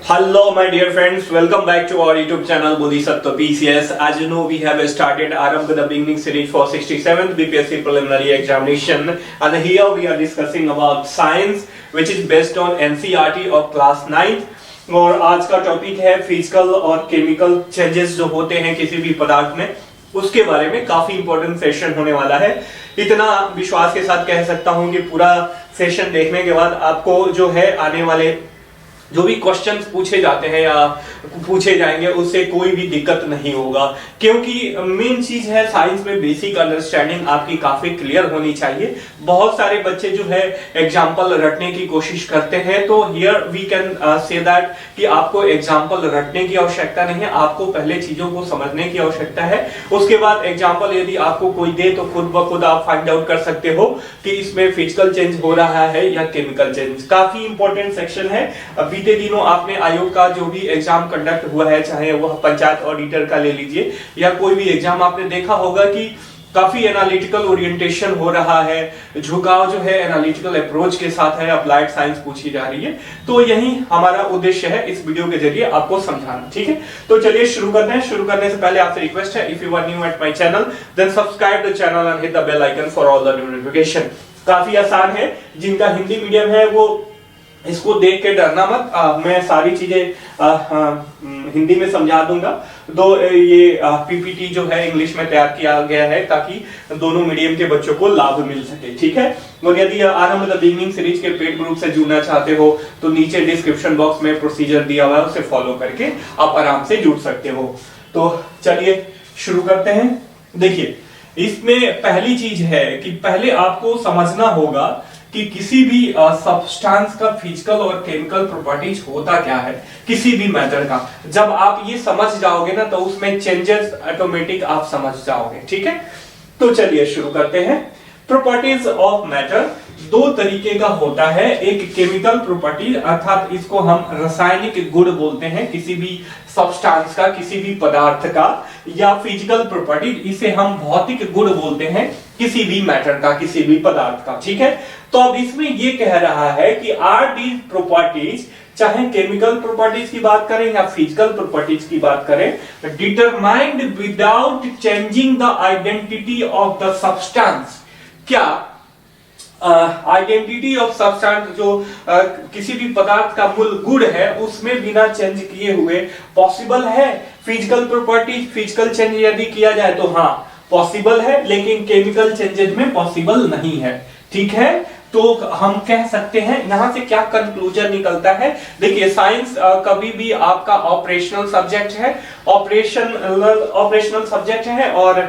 Hello my dear friends, welcome back to our YouTube channel Bodhisattva PCS. As you know, we have started Arambha the beginning series for 67th BPSC preliminary examination, and here we are discussing about science which is based on NCERT of class 9th। और आज का topic है physical और chemical changes जो होते हैं किसी भी पदार्थ में, उसके बारे में काफी इंपॉर्टेंट सेशन होने वाला है। इतना विश्वास के साथ कह सकता हूं कि पूरा सेशन देखने के बाद आपको जो है आने वाले जो भी क्वेश्चंस पूछे जाते हैं या पूछे जाएंगे उससे कोई भी दिक्कत नहीं होगा, क्योंकि मेन चीज है साइंस में बेसिक अंडरस्टैंडिंग आपकी काफी क्लियर होनी चाहिए। बहुत सारे बच्चे जो है एग्जाम्पल रटने की कोशिश करते हैं, तो here we can say that कि आपको एग्जाम्पल रटने की आवश्यकता नहीं है, आपको पहले चीजों को समझने की आवश्यकता है। उसके बाद एग्जाम्पल यदि आपको कोई दे तो खुद ब खुद आप फाइंड आउट कर सकते हो कि इसमें फिजिकल चेंज हो रहा है या केमिकल चेंज। काफी इंपॉर्टेंट सेक्शन है। बीते दिनों आपने आयोग का जो भी एग्जाम कंडक्ट हुआ है, चाहे वह पंचायत ऑडिटर का ले लीजिए या कोई भी एग्जाम, आपने देखा होगा कि काफी एनालिटिकल ओरिएंटेशन हो रहा है, झुकाव जो है एनालिटिकल अप्रोच के साथ है, अप्लाइड साइंस पूछी जा रही है। तो यही हमारा उद्देश्य है इस वीडियो के जरिए आपको समझाना, ठीक है। तो चलिए शुरू करते हैं। शुरू करने से पहले आपसे रिक्वेस्ट है, if you are new at my channel then subscribe the channel and hit the bell icon for all the notification. काफी आसान है, जिनका हिंदी मीडियम है वो इसको देख के डरना मत, मैं सारी चीजें हिंदी में समझा दूंगा। दो ये पीपीटी जो है इंग्लिश में तैयार किया गया है ताकि दोनों मीडियम के बच्चों को लाभ मिल सके, ठीक है। और यदि आरंभ द बिगिनिंग सीरीज के पेड ग्रुप से जुड़ना चाहते हो तो नीचे डिस्क्रिप्शन बॉक्स में प्रोसीजर दिया हुआ है, उसे फॉलो करके आप आराम से जुड़ सकते हो। तो चलिए शुरू करते हैं। देखिए, इसमें पहली चीज है कि पहले आपको समझना होगा कि किसी भी सब्सटेंस का फिजिकल और केमिकल प्रॉपर्टीज होता क्या है, किसी भी मैटर का। जब आप ये समझ जाओगे ना तो उसमें चेंजेस ऑटोमेटिक आप समझ जाओगे, ठीक है। तो चलिए शुरू करते हैं। प्रॉपर्टीज ऑफ मैटर दो तरीके का होता है, एक केमिकल प्रॉपर्टी अर्थात इसको हम रासायनिक गुण बोलते हैं किसी भी सब्सटेंस का, किसी भी पदार्थ का, या फिजिकल प्रॉपर्टी इसे हम भौतिक गुण बोलते हैं किसी भी मैटर का, किसी भी पदार्थ का, ठीक है। तो अब इसमें ये कह रहा है कि आर दीज प्रॉपर्टीज, चाहे केमिकल प्रॉपर्टीज की बात करें या फिजिकल प्रॉपर्टीज की बात करें, determined without changing the identity of the substance. क्या आइडेंटिटी ऑफ सब्सटेंस जो किसी भी पदार्थ का मूल गुण है उसमें बिना चेंज किए हुए पॉसिबल है। फिजिकल प्रॉपर्टी फिजिकल चेंज यदि किया जाए तो हाँ पॉसिबल है, लेकिन केमिकल चेंजेस में पॉसिबल नहीं है, ठीक है। तो हम कह सकते हैं यहां से क्या कंक्लूजन निकलता है। देखिए, साइंस कभी भी आपका ऑपरेशनल सब्जेक्ट है, ऑपरेशनल सब्जेक्ट है, और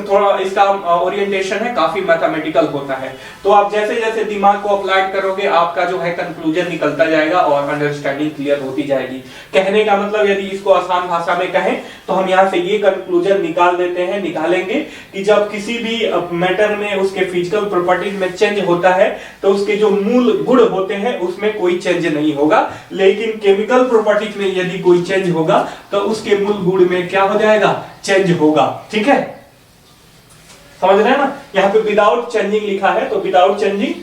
थोड़ा इसका ओरिएंटेशन है काफी मैथमेटिकल होता है। तो आप जैसे जैसे दिमाग को अप्लाइड करोगे आपका जो है कंक्लूजन निकलता जाएगा और अंडरस्टैंडिंग क्लियर होती जाएगी। कहने का मतलब यदि इसको आसान भाषा में कहें तो हम यहाँ से ये कंक्लूजन निकालेंगे कि जब किसी भी मैटर में उसके फिजिकल प्रॉपर्टीज में चेंज होता है तो उसके जो मूल गुण होते हैं उसमें कोई चेंज नहीं होगा, लेकिन केमिकल प्रॉपर्टीज में यदि कोई चेंज होगा तो उसके मूल गुण में क्या हो जाएगा, चेंज होगा, ठीक है। समझ रहे हैं ना, यहाँ पे विदाउट चेंजिंग लिखा है, तो without changing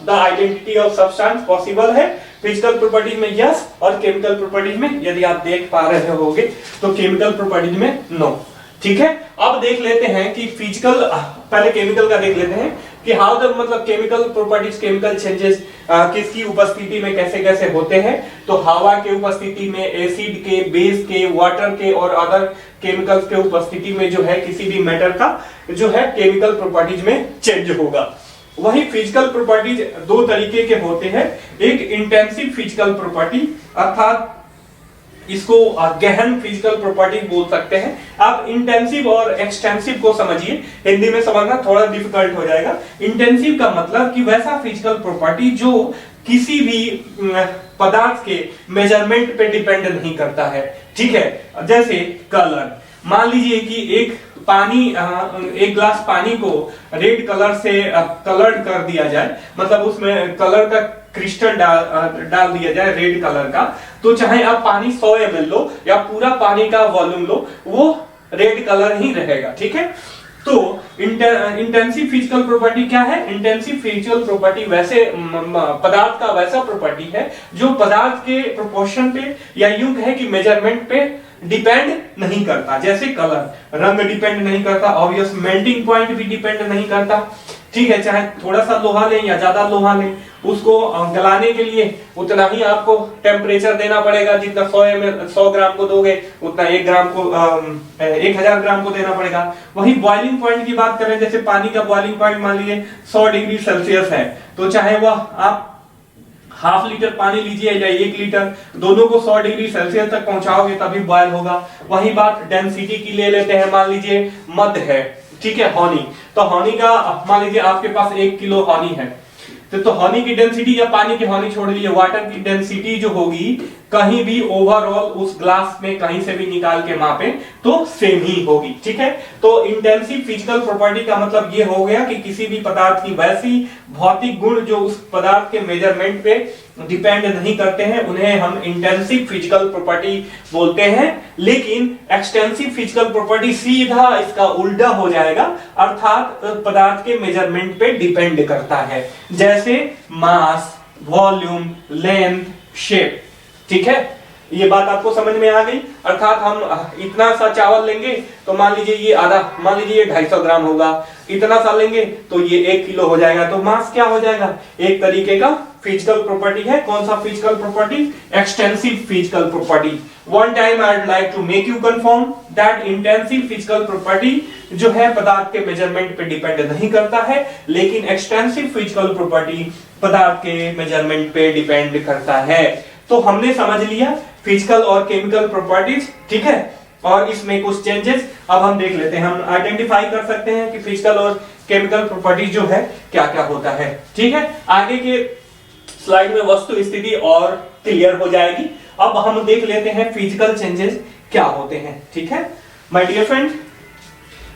the identity of substance possible है। फिजिकल प्रॉपर्टीज में यस, और केमिकल प्रॉपर्टीज में यदि आप देख पा रहे होगे तो केमिकल प्रॉपर्टीज में नो, ठीक है। अब देख लेते हैं कि फिजिकल, पहले केमिकल का देख लेते हैं कि हाउ द मतलब केमिकल प्रॉपर्टीज, केमिकल चेंजेस किसकी उपस्थिति में कैसे कैसे होते हैं। तो हवा के उपस्थिति में, एसिड के, बेस के, वाटर के और अदर केमिकल्स के उपस्थिति में जो है किसी भी मैटर का जो है केमिकल प्रॉपर्टीज में चेंज होगा। वही फिजिकल प्रॉपर्टीज दो तरीके के होते हैं, एक इंटेंसिव फिजिकल प्रॉपर्टी अर्थात इसको गहन फिजिकल प्रॉपर्टी बोल सकते हैं। आप इंटेंसिव और एक्सटेंसिव को समझिए, हिंदी में समझना थोड़ा डिफिकल्ट हो जाएगा। इंटेंसिव का मतलब कि वैसा फिजिकल प्रॉपर्टी जो किसी भी पदार्थ के मेजरमेंट पे डिपेंड नहीं करता है, ठीक है। जैसे कलर, मान लीजिए कि एक ग्लास पानी को रेड कलर से कलर्ड कर दिया जाए, मतलब उसमें कलर का क्रिस्टल डाल दिया जाए रेड कलर का, तो चाहे आप पानी 100 ml लो या पूरा पानी का वॉल्यूम लो, वो रेड कलर ही रहेगा, ठीक है। तो इंटेंसिव फिजिकल प्रॉपर्टी क्या है? इंटेंसिव फिजिकल प्रॉपर्टी वैसे पदार्थ का वैसा प्रॉपर्टी है जो पदार्थ के प्रोपोर्शन पे या यूं कहे कि मेजरमेंट पे डिपेंड नहीं करता। जैसे कलर, रंग डिपेंड नहीं करता, ऑब्वियस मेल्टिंग पॉइंट भी डिपेंड नहीं करता, ठीक है। चाहे थोड़ा सा लोहा लें या ज्यादा लोहा लें, उसको गलाने के लिए उतना ही आपको टेम्परेचर देना पड़ेगा, जितना 100 ग्राम को दोगे उतना 1000 ग्राम को देना पड़ेगा। वही बॉइलिंग पॉइंट की बात करें, जैसे पानी का बॉइलिंग पॉइंट मान लीजिए 100 डिग्री सेल्सियस है, तो चाहे वह आप ½ लीटर पानी लीजिए या 1 लीटर, दोनों को 100 डिग्री सेल्सियस तक पहुंचाओगे तभी बॉयल होगा। वही बात डेंसिटी की ले लेते हैं, मान लीजिए मध है, ठीक है, हनी, तो हनी का मान लीजिए आपके पास 1 किलो हनी है, तो हनी की डेंसिटी या पानी की हनी छोड़ लीजिए, वाटर की डेंसिटी जो होगी कहीं भी ओवरऑल उस ग्लास में कहीं से भी निकाल के मापे तो सेम ही होगी, ठीक है। तो इंटेंसिव फिजिकल प्रॉपर्टी का मतलब ये हो गया कि किसी भी पदार्थ की वैसी भौतिक गुण जो उस पदार्थ के मेजरमेंट पे डिपेंड नहीं करते हैं, उन्हें हम इंटेंसिव फिजिकल प्रॉपर्टी बोलते हैं। लेकिन एक्सटेंसिव फिजिकल प्रॉपर्टी सीधा इसका उल्टा हो जाएगा, अर्थात पदार्थ के मेजरमेंट पे डिपेंड करता है, जैसे मास, वॉल्यूम, लेंथ, शेप, ठीक है। ये बात आपको समझ में आ गई। अर्थात हम इतना सा चावल लेंगे तो मान लीजिए ये आधा, मान लीजिए ये 250 ग्राम होगा, इतना सा लेंगे तो ये 1 किलो हो जाएगा, तो मास क्या हो जाएगा? एक तरीके का फिजिकल प्रॉपर्टी है। कौन सा physical property? Extensive physical property. One time I would like to make you confirm that intensive physical property जो है पदार्थ के मेजरमेंट पे डिपेंड नहीं करता है, लेकिन एक्सटेंसिव फिजिकल प्रॉपर्टी पदार्थ के मेजरमेंट पे डिपेंड करता है। तो हमने समझ लिया फिजिकल और केमिकल प्रॉपर्टीज, ठीक है, और इसमें कुछ चेंजेस अब हम देख लेते हैं। हम आइडेंटिफाई कर सकते हैं कि फिजिकल और केमिकल प्रॉपर्टीज जो है क्या क्या होता है, ठीक है। आगे के स्लाइड में वस्तु स्थिति और क्लियर हो जाएगी। अब हम देख लेते हैं फिजिकल चेंजेस क्या होते हैं, ठीक है। माय डियर फ्रेंड,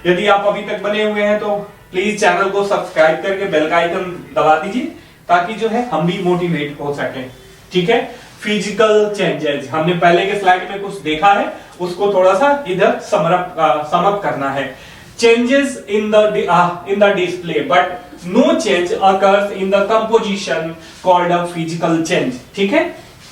यदि आप अभी तक बने हुए हैं तो प्लीज चैनल को सब्सक्राइब करके बेल का आइकन दबा दीजिए, ताकि जो है हम भी मोटिवेट हो सकें, ठीक है। फिजिकल चेंजेस हमने पहले के स्लाइड में कुछ देखा है, उसको थोड़ा सा इधर समअप करना है। Changes in the display but no change occurs in the composition called a physical change, ठीक है।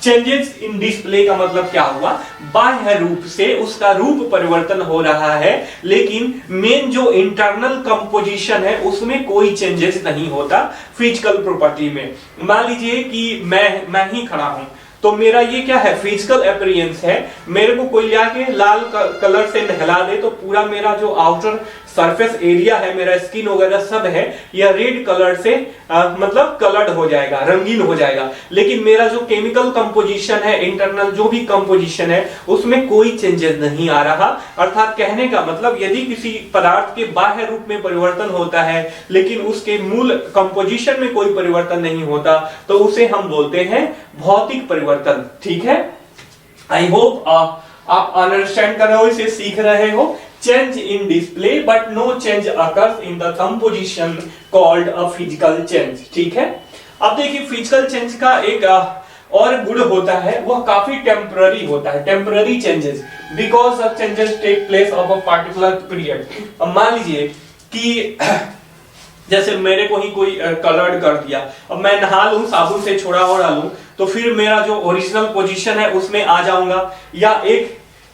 चेंजेस इन डिस्प्ले का मतलब क्या हुआ? बाह्य रूप से उसका रूप परिवर्तन हो रहा है, लेकिन मेन जो इंटरनल कंपोजिशन है उसमें कोई चेंजेस नहीं होता फिजिकल प्रॉपर्टी में। मान लीजिए कि मैं ही खड़ा हूं, तो मेरा ये क्या है? फिजिकल अपीयरेंस है। मेरे को कोई लाके लाल कलर से नहला दे तो पूरा मेरा जो आउटर सरफेस एरिया है, मेरा स्किन वगैरह सब है, यह रेड कलर से मतलब कलर्ड हो जाएगा, रंगीन हो जाएगा। लेकिन मेरा जो केमिकल कंपोजिशन है, इंटरनल जो भी कंपोजिशन है, उसमें कोई चेंजेस नहीं आ रहा। अर्थात कहने का मतलब यदि किसी पदार्थ के बाह्य रूप में परिवर्तन होता है लेकिन उसके मूल कंपोजिशन में कोई परिवर्तन नहीं होता, तो उसे हम बोलते हैं भौतिक परिवर्तन, ठीक है। आई होप आप अंडरस्टैंड कर रहे हो, इसे सीख रहे हो। Change in display but no change occurs in the composition called a physical change, ठीक है। अब देखिए फिजिकल चेंज का एक और गुण होता है, वह काफी टेम्पररी होता है, temporary changes, because such changes take place of a particular period. अब मान लीजिए कि जैसे मेरे को ही कोई कलर्ड कर दिया, अब मैं नहा लूं, साबुन से छोड़ा और डालूं, तो फिर मेरा जो ओरिजिनल पोजीशन है उसमें आ जाऊंगा। या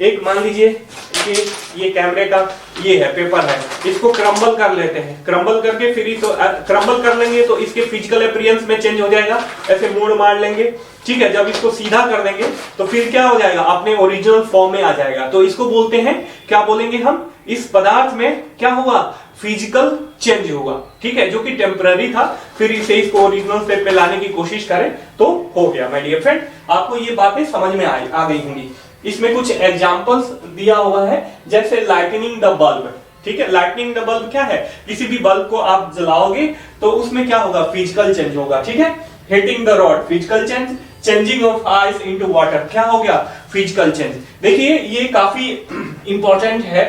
एक मान लीजिए कि ये कैमरे का ये है, पेपर है, इसको क्रम्बल कर लेते हैं, क्रम्बल करके फिर तो क्रम्बल कर लेंगे तो इसके फिजिकल अपीयरेंस में चेंज हो जाएगा। ऐसे मोड़ मार लेंगे, ठीक है। जब इसको सीधा कर देंगे तो फिर क्या हो जाएगा? अपने ओरिजिनल फॉर्म में आ जाएगा। तो इसको बोलते हैं, क्या बोलेंगे हम? इस पदार्थ में क्या हुआ? फिजिकल चेंज हुआ, ठीक है, जो कि टेम्पररी था, फिर इसको ओरिजिनल स्टेट में लाने की कोशिश करें तो हो गया। माय डियर फ्रेंड, आपको ये बातें समझ में आ गई होंगी। इसमें कुछ एग्जांपल्स दिया हुआ है, जैसे लाइटनिंग द बल्ब, ठीक है। लाइटनिंग द बल्ब क्या है? किसी भी बल्ब को आप जलाओगे तो उसमें क्या होगा? फिजिकल चेंज होगा, ठीक है। Heating the rod, physical change. Changing of ice into water, क्या हो गया? Physical change. देखिए ये काफी इंपॉर्टेंट है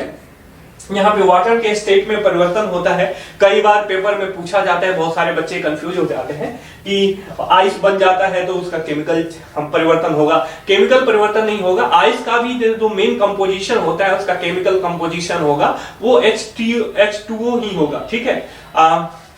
यहाँ पे वाटर के स्टेट में परिवर्तन होता है। कई बार पेपर में पूछा जाता है, बहुत सारे बच्चे कंफ्यूज हो जाते हैं कि आइस बन जाता है तो उसका केमिकल परिवर्तन होगा। केमिकल परिवर्तन नहीं होगा, आइस का भी जो मेन कंपोजिशन होता है उसका केमिकल कंपोजिशन होगा वो H2O ही होगा। ठीक है,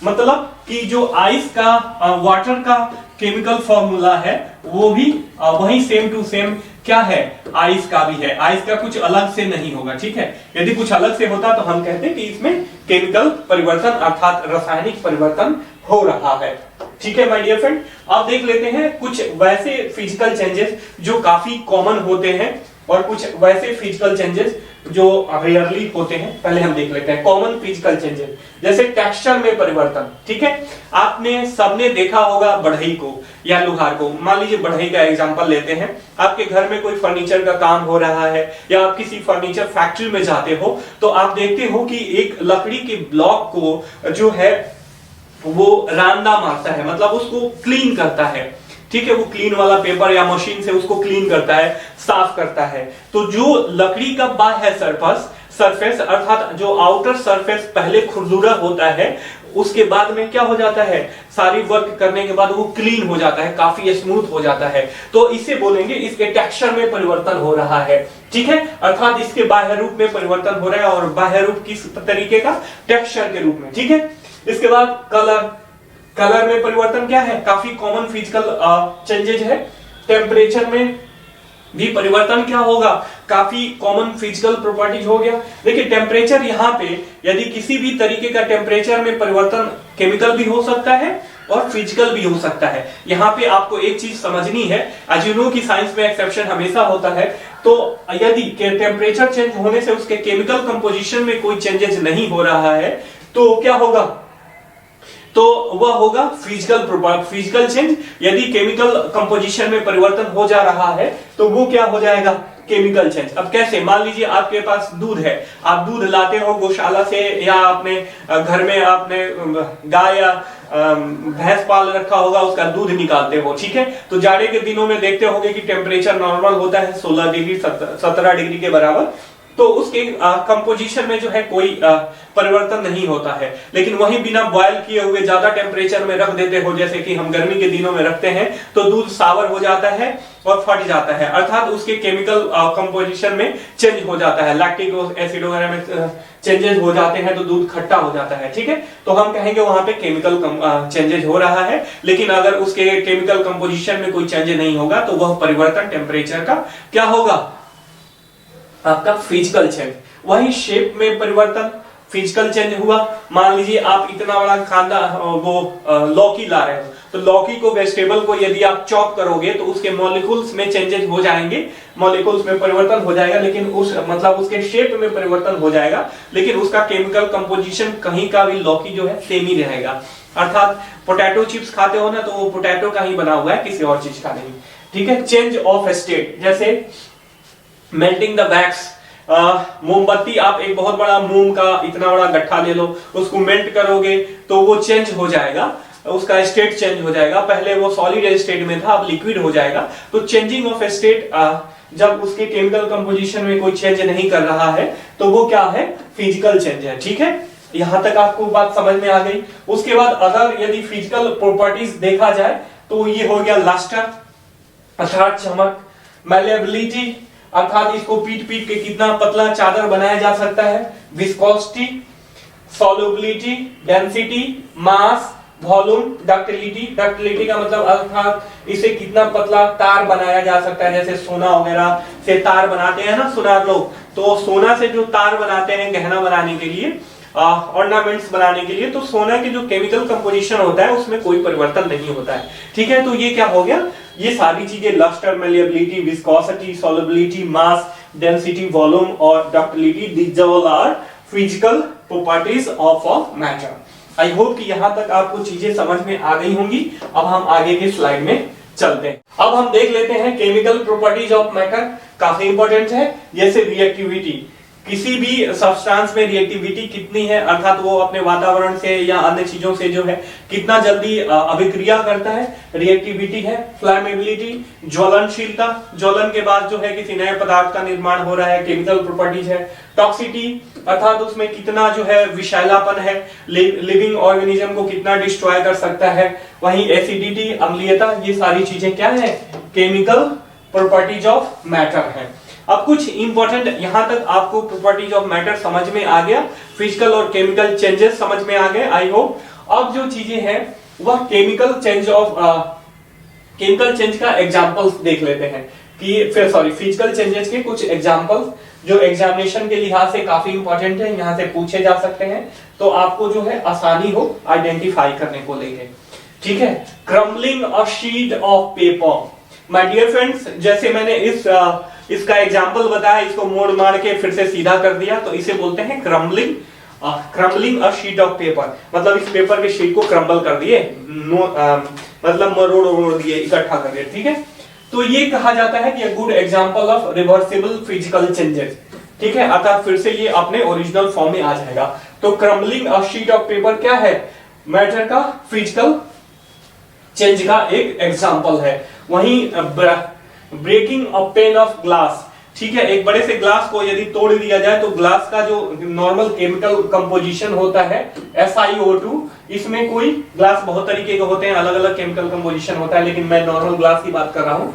मतलब कि जो आइस का वाटर का केमिकल फॉर्मूला है वो भी वही सेम टू सेम क्या है, आइस का भी है। आइस का कुछ अलग से नहीं होगा। ठीक है, यदि कुछ अलग से होता तो हम कहते कि इसमें केमिकल परिवर्तन अर्थात रासायनिक परिवर्तन हो रहा है। ठीक है माय डियर फ्रेंड, अब देख लेते हैं कुछ वैसे फिजिकल चेंजेस जो काफी कॉमन होते हैं और कुछ वैसे फिजिकल चेंजेस जो रेयरली होते हैं। पहले हम देख लेते हैं कॉमन फिजिकल चेंजेस, जैसे टेक्सचर में परिवर्तन। ठीक है, आपने सबने देखा होगा बढ़ई को या लोहार को। मान लीजिए बढ़ई का एग्जांपल लेते हैं, आपके घर में कोई फर्नीचर का काम हो रहा है या आप किसी फर्नीचर फैक्ट्री में जाते हो तो आप देखते हो कि एक लकड़ी के ब्लॉक को जो है वो रांदा मारता है, मतलब उसको क्लीन करता है। ठीक है, वो क्लीन वाला पेपर या मशीन से उसको क्लीन करता है, साफ करता है। तो जो लकड़ी का बाह्य सरफेस अर्थात जो आउटर सरफेस पहले खुरदुरा होता है, उसके बाद में क्या हो जाता है, सारी वर्क करने के बाद वो क्लीन हो जाता है, काफी स्मूथ हो जाता है। तो इसे बोलेंगे इसके टेक्सचर में परिवर्तन हो रहा है। ठीक है, अर्थात इसके बाह्य रूप में परिवर्तन हो रहा है, और बाह्य रूप किस तरीके का, टेक्सचर के रूप में। ठीक है, इसके बाद कलर में परिवर्तन क्या है, काफी कॉमन फिजिकल चेंजेज है। टेम्परेचर में भी परिवर्तन क्या होगा, काफी कॉमन फिजिकल प्रॉपर्टीज हो गया। देखिए टेम्परेचर, यहाँ पे यदि किसी भी तरीके का टेम्परेचर में परिवर्तन केमिकल भी हो सकता है और फिजिकल भी हो सकता है। यहाँ पे आपको एक चीज समझनी है, एज यू नो कि साइंस में एक्सेप्शन हमेशा होता है। तो यदि टेम्परेचर चेंज होने से उसके केमिकल कंपोजिशन में कोई चेंजेस नहीं हो रहा है तो क्या होगा, तो वह होगा फिजिकल चेंज। यदि केमिकल कंपोजिशन में परिवर्तन हो जा रहा है तो वो क्या हो जाएगा, केमिकल चेंज। अब कैसे, मान लीजिए आपके पास दूध है, आप दूध लाते हो गौशाला से या अपने घर में आपने गाय या भैंस पाल रखा होगा, उसका दूध निकालते हो। ठीक है, तो जाड़े के दिनों में देखते होंगे कि टेम्परेचर नॉर्मल होता है 16 डिग्री 17 डिग्री के बराबर, तो उसके कंपोजिशन में जो है कोई परिवर्तन नहीं होता है। लेकिन वही बिना बॉयल किए हुए ज्यादा टेम्परेचर में रख देते हो, जैसे कि हम गर्मी के दिनों में रखते हैं, तो दूध सावर हो जाता है और फट जाता है, अर्थात उसके केमिकल कंपोजिशन में चेंज हो जाता है, लैक्टिक एसिड वगैरह में चेंजेस हो जाते हैं तो दूध खट्टा हो जाता है। ठीक है, तो हम कहेंगे वहां पे केमिकल चेंजेस हो रहा है। लेकिन अगर उसके केमिकल कंपोजिशन में कोई चेंज नहीं होगा तो वह परिवर्तन टेम्परेचर का क्या होगा, आपका फिजिकल चेंज। वही शेप में परिवर्तन, फिजिकल चेंज हुआ। मान लीजिए आप इतना बड़ा कांदा लौकी ला रहे हो, तो लौकी को, वेजिटेबल को यदि आप चॉप करोगे तो उसके मॉलिक्यूल्स में चेंजेस हो जाएंगे, मॉलिक्यूल्स में परिवर्तन हो जाएगा, लेकिन उसके शेप में परिवर्तन हो जाएगा, लेकिन उसका केमिकल कंपोजिशन कहीं का भी लौकी जो है सेम ही रहेगा। अर्थात पोटैटो चिप्स खाते हो ना, तो वो पोटैटो का ही बना हुआ है, किसी और चीज का नहीं। ठीक है, चेंज ऑफ स्टेट, जैसे मेल्टिंग द वैक्स, मोमबत्ती, आप एक बहुत बड़ा मोम का इतना बड़ा गट्ठा ले लो, उसको मेल्ट करोगे तो वो चेंज हो जाएगा, उसका स्टेट चेंज हो जाएगा। पहले वो सॉलिड स्टेट में था, अब लिक्विड हो जाएगा। तो चेंजिंग ऑफ स्टेट, जब उसके केमिकल कंपोजिशन में कोई चेंज नहीं कर रहा है तो वो क्या है, फिजिकल चेंज है। ठीक है, यहां तक आपको बात समझ में आ गई। उसके बाद अदर यदि फिजिकल प्रॉपर्टीज देखा जाए तो ये हो गया लस्टर अर्थात चमक, मैलेबिलिटी अर्थात इसको पीट पीट के कितना पतला चादर बनाया जा सकता है, विस्कोसिटी, सॉल्युबिलिटी, डेंसिटी, मास, वॉल्यूम, डक्टिलिटी। डक्टिलिटी का मतलब अर्थात इसे कितना पतला तार बनाया जा सकता है, जैसे सोना वगैरह से तार बनाते हैं ना सुनार लोग, तो सोना से जो तार बनाते हैं गहना बनाने के लिए, ऑर्नामेंट्स बनाने के लिए, तो सोना के जो केमिकल कंपोजिशन होता है उसमें कोई परिवर्तन नहीं होता है। ठीक है, तो ये क्या हो गया, ये सारी चीजें lustre, malleability, viscosity, solubility, mass, density, volume और ductility, these all are physical properties of a matter. I hope कि यहां तक आपको चीजें समझ में आ गई होंगी। अब हम आगे के स्लाइड में चलते हैं। अब हम देख लेते हैं केमिकल प्रॉपर्टीज ऑफ मैटर, काफी इंपॉर्टेंट है। जैसे रिएक्टिविटी, किसी भी सब्सटेंस में रिएक्टिविटी कितनी है, अर्थात वो अपने वातावरण से या अन्य चीजों से जो है कितना जल्दी अभिक्रिया करता है, रिएक्टिविटी है। फ्लैमेबिलिटी, ज्वलनशीलता, ज्वलन के बाद जो है किसी नए पदार्थ का निर्माण हो रहा है, केमिकल प्रॉपर्टीज है। टॉक्सिटी, अर्थात उसमें कितना जो है विषैलापन है, लिविंग ऑर्गेनिज्म को कितना डिस्ट्रॉय कर सकता है। वहीं एसिडिटी, अम्लीयता, ये सारी चीजें क्या है, केमिकल प्रॉपर्टीज ऑफ मैटर है। अब कुछ इंपॉर्टेंट, यहां तक आपको प्रॉपर्टीज ऑफ मैटर समझ में आ गया, फिजिकल और केमिकल चेंजेस समझ में आ गए, आई होप। अब जो चीजें हैं वह केमिकल चेंज का एग्जांपल्स देख लेते हैं कि फिजिकल चेंजेस के कुछ एग्जांपल्स जो एग्जामिनेशन के लिहाज से काफी इंपॉर्टेंट है, यहां से पूछे जा सकते हैं, तो आपको जो है आसानी हो आइडेंटिफाई करने को लेके। ठीक है, crumbling a sheet of paper. My dear friends, जैसे मैंने इसका एग्जाम्पल बताया, इसको मोड़ मार के फिर से सीधा कर दिया, तो इसे बोलते हैं crumbling a sheet of paper. मतलब इस पेपर के शीट को क्रम्बल कर दिए, मतलब मरोड़ दिए, इकट्ठा कर दिए। ठीक है, तो ये कहा जाता है कि good example of reversible physical changes. ठीक है, अर्थात फिर से ये अपने ओरिजिनल फॉर्म में आ जाएगा। तो crumbling a sheet of paper क्या है, मैटर का फिजिकल चेंज का एक एग्जांपल है। वहीं breaking a pane of glass, ठीक है, एक बड़े से ग्लास को यदि तोड़ दिया जाए तो ग्लास का जो नॉर्मल केमिकल कंपोजिशन होता है SiO2, इसमें कोई ग्लास बहुत तरीके के होते हैं, अलग अलग केमिकल कंपोजिशन होता है, लेकिन मैं नॉर्मल ग्लास की बात कर रहा हूं,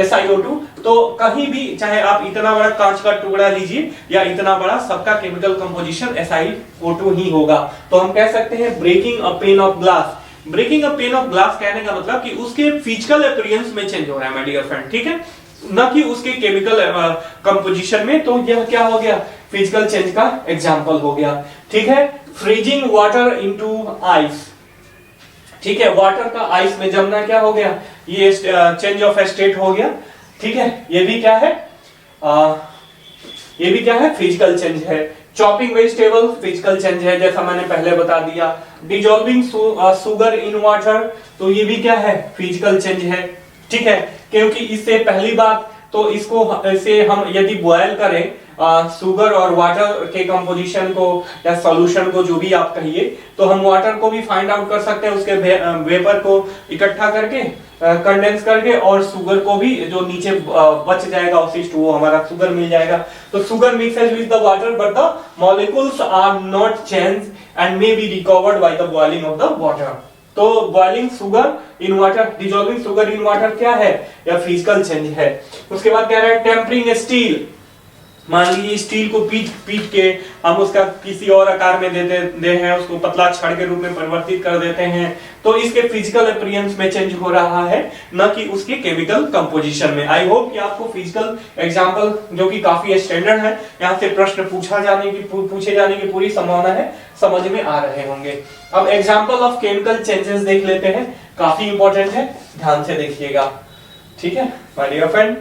SiO2। तो कहीं भी चाहे आप इतना बड़ा कांच का टुकड़ा लीजिए या इतना बड़ा, सबका केमिकल कंपोजिशन SiO2 ही होगा। तो हम कह सकते हैं breaking a pane of glass. Breaking a pane of glass कहने का मतलब कि उसके फिजिकल अपीयरेंस में चेंज हो रहा है माय डियर फ्रेंड, ठीक है, न कि उसके केमिकल कंपोजिशन में। तो यह क्या हो गया, फिजिकल चेंज का एग्जांपल हो गया। ठीक है, फ्रीजिंग वाटर इनटू आइस। ठीक है, वाटर का आइस में जमना क्या हो गया, ये चेंज ऑफ स्टेट हो गया। ठीक है, ये भी क्या है, फिजिकल चेंज है। चॉपिंग वेजिटेबल फिजिकल चेंज है, जैसा मैंने पहले बता दिया। डिजॉल्विंग सुगर इन वाटर, तो ये भी क्या है, फिजिकल चेंज है। ठीक है, क्योंकि इससे पहली बात तो इसे हम यदि बॉयल करें शुगर और वाटर के कंपोजिशन को या सॉल्यूशन को, जो भी आप कहिए, तो हम वाटर को भी फाइंड आउट कर सकते हैं, उसके वेपर को इकट्ठा करके कंडेंस करके, और शुगर को भी जो नीचे बच जाएगा अवशिष्ट, वो हमारा शुगर मिल जाएगा। तो sugar mixes with the water but the molecules are not change and may be recovered by the boiling of the water. तो boiling sugar in water, dissolving sugar in water क्या है, या फिजिकल चेंज है। उसके बाद कह रहा है टेम्परिंग स्टील। मान लीजिए स्टील को पीट के हम उसका किसी और आकार में दे हैं, उसको पतला छड़ के रूप में परिवर्तित कर देते हैं, तो इसके फिजिकल अपीयरेंस में चेंज हो रहा है, न कि उसके केमिकल कंपोजिशन में। आई होप कि आपको फिजिकल एग्जांपल, जो कि काफी स्टैंडर्ड है, यहाँ से प्रश्न पूछे जाने की पूरी संभावना है, समझ में आ रहे होंगे। अब एग्जाम्पल ऑफ केमिकल चेंजेस देख लेते हैं, काफी इंपॉर्टेंट है, ध्यान से देखिएगा। ठीक है माय डियर फ्रेंड,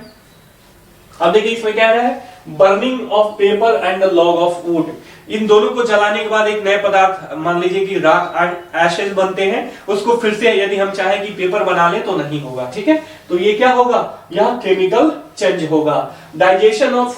अब देखिए इसमें क्या है, burning of paper and the log of wood. इन दोनों को जलाने के बाद एक नए पदार्थ, मान लीजिए कि राख, एशेज बनते हैं, उसको फिर से यदि हम चाहें कि पेपर बना ले तो नहीं होगा। ठीक है, तो ये क्या होगा, यह केमिकल चेंज होगा। डाइजेशन ऑफ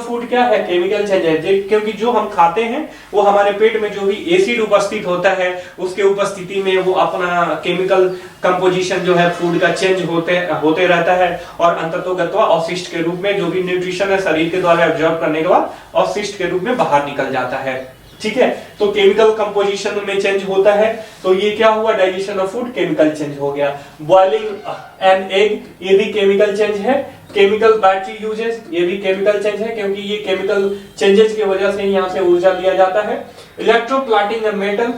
फूड क्या है, केमिकल चेंज है, क्योंकि जो हम खाते हैं वो हमारे पेट में जो भी एसिड उपस्थित होता है, उसके उपस्थिति में वो अपना केमिकल कंपोजिशन जो है फूड का चेंज होते रहता है, और अंततोगत्वा अवशिष्ट के रूप में जो भी न्यूट्रिशन है शरीर के द्वारा एब्जॉर्ब करने के बाद अवशिष्ट के रूप में बाहर निकल जाता है। ठीक है, तो केमिकल कंपोजिशन में चेंज होता है, तो ये क्या हुआ, digestion of food, chemical change हो गया। बॉइलिंग एन एग, ये भी केमिकल चेंज है। केमिकल बैटरी यूजेस, ये भी केमिकल चेंज है, क्योंकि ये केमिकल चेंजेस की वजह से यहाँ से ऊर्जा लिया जाता है। इलेक्ट्रोप्लाटिंग मेटल,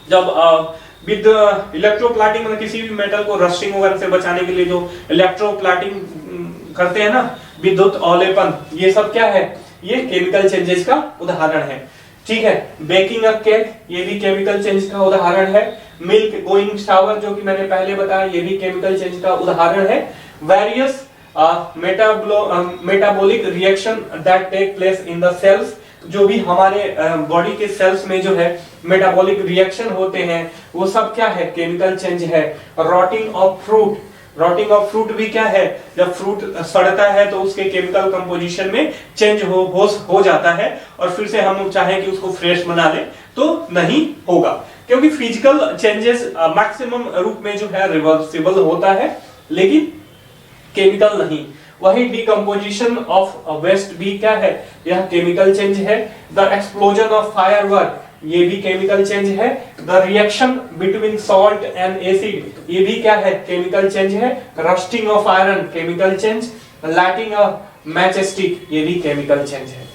जब विद इलेक्ट्रोप्लाटिंग में किसी भी मेटल को रस्टिंग वगैरह से बचाने के लिए जो इलेक्ट्रोप्लाटिंग करते हैं ना, विद्युत औलेपन, ये सब क्या है, ये केमिकल चेंजेस का उदाहरण है। ठीक है, बेकिंग अ केक, ये भी केमिकल चेंज का उदाहरण है। मिल्क गोइंग शावर, जो कि मैंने पहले बताया, ये भी केमिकल चेंज का उदाहरण है। Various metabolic reaction that take place in the cells, जो भी हमारे बॉडी के सेल्स में जो है मेटाबॉलिक रिएक्शन होते हैं, वो सब क्या है, केमिकल चेंज है। Rotting of fruit, rotting of fruit भी क्या है, जब फ्रूट सड़ता है तो उसके केमिकल कंपोजिशन में चेंज हो जाता है, और फिर से हम चाहें कि उसको फ्रेश बना लें तो नहीं होगा, क्योंकि फिजिकल चेंजेस मैक्सिमम रूप में जो है रिवर्सिबल होता है, लेकिन केमिकल नहीं। वही डिकम्पोजिशन ऑफ वेस्ट भी क्या है, यह केमिकल चेंज है। द एक्सप्लोजन ऑफ फायरवर्क, ये भी केमिकल चेंज है। The reaction between salt and acid, ये भी क्या है, केमिकल चेंज है। Rusting of iron, chemical change. Lighting a match stick, ये भी केमिकल चेंज है।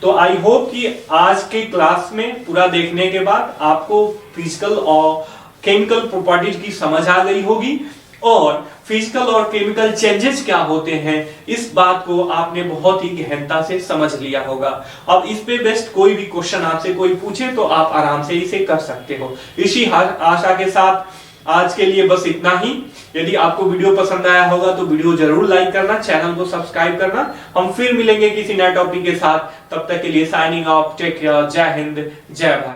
तो आई होप कि आज के क्लास में पूरा देखने के बाद आपको फिजिकल और केमिकल प्रॉपर्टीज की समझ आ गई होगी, और फिजिकल और केमिकल चेंजेस क्या होते हैं इस बात को आपने बहुत ही गहनता से समझ लिया होगा। अब इस पे बेस्ट कोई भी क्वेश्चन आपसे कोई पूछे तो आप आराम से इसे कर सकते हो। इसी आशा के साथ आज के लिए बस इतना ही। यदि आपको वीडियो पसंद आया होगा तो वीडियो जरूर लाइक करना, चैनल को सब्सक्राइब करना। हम फिर मिलेंगे किसी नए टॉपिक के साथ, तब तक के लिए साइनिंग ऑफ, टेक केयर, जय हिंद, जय भारत।